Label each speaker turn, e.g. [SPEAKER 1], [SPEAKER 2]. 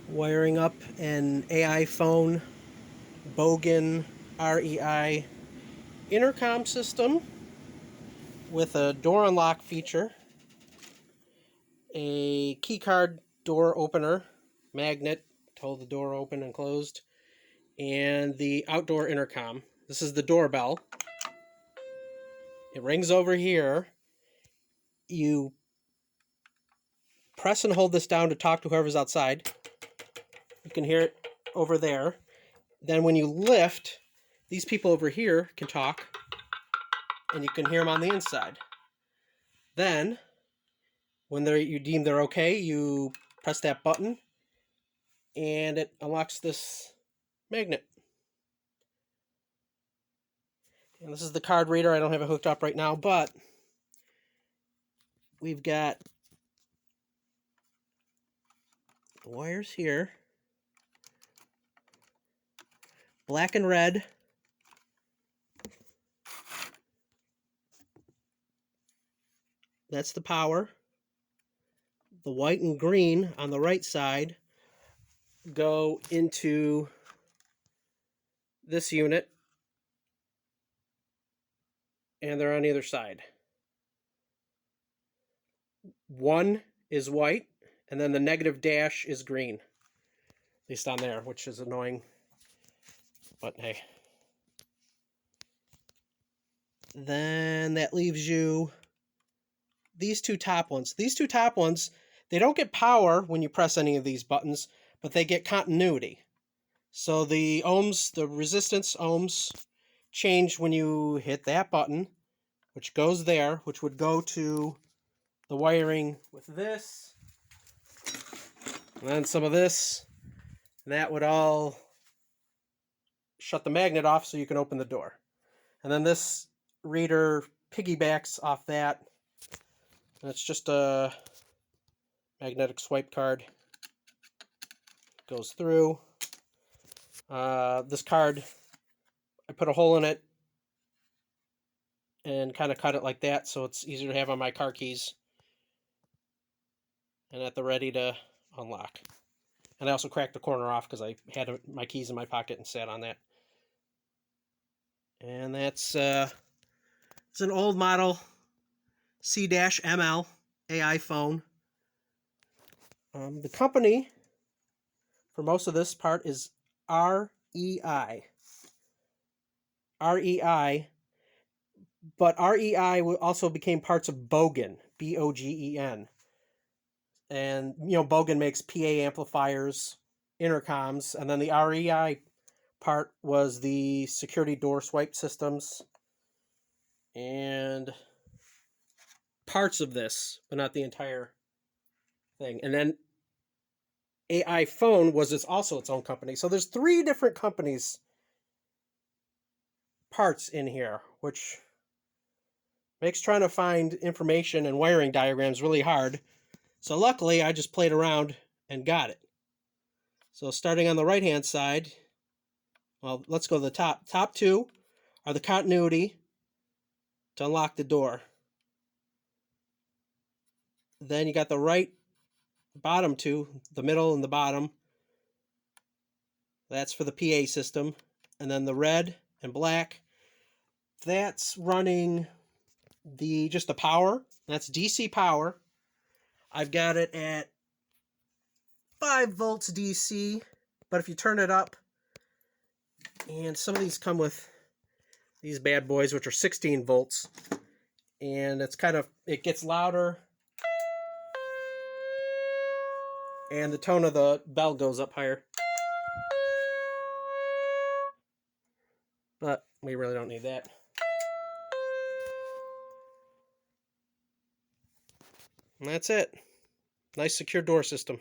[SPEAKER 1] Wiring up an AiPhone Bogen REI intercom system with a door unlock feature, a keycard door opener, magnet to hold the door open and closed, and the outdoor intercom. This is the doorbell. It rings over here. You press and hold this down to talk to whoever's outside. You can hear it over there. Then when you lift, these people over here can talk, and you can hear them on the inside. Then, when you deem they're okay, you press that button, and it unlocks this magnet. And this is the card reader. I don't have it hooked up right now, but we've got the wires here, black and red. That's the power. The white and green on the right side go into this unit, and they're on either side. One is white, and then the negative dash is green. At least on there, which is annoying, but hey. Then that leaves you these two top ones. These two top ones, they don't get power when you press any of these buttons, but they get continuity. So the ohms, the resistance ohms, change when you hit that button, which goes there, which would go to the wiring with this, and then some of this, and that would all shut the magnet off so you can open the door. And then this reader piggybacks off that, and it's just a magnetic swipe card. Goes through. This card, I put a hole in it and kind of cut it like that so it's easier to have on my car keys and at the ready to unlock. And I also cracked the corner off because I had my keys in my pocket and sat on that. And that's it's an old model C-ML AI phone. The company for most of this part is REI. REI, but REI also became parts of Bogen, Bogen. And, Bogen makes PA amplifiers, intercoms, and then the REI part was the security door swipe systems and parts of this, but not the entire thing. And then AiPhone was also its own company. So there's 3 different companies parts in here, which makes trying to find information and wiring diagrams really hard. So luckily, I just played around and got it. So starting on the right-hand side, well, let's go to the top. Top 2 are the continuity to unlock the door. Then you got the bottom 2, the middle and the bottom. That's for the PA system. And then the red and black, that's running just the power. That's DC power. I've got it at 5 volts DC, but if you turn it up, and some of these come with these bad boys, which are 16 volts, and it gets louder, and the tone of the bell goes up higher. But we really don't need that. And that's it. Nice secure door system.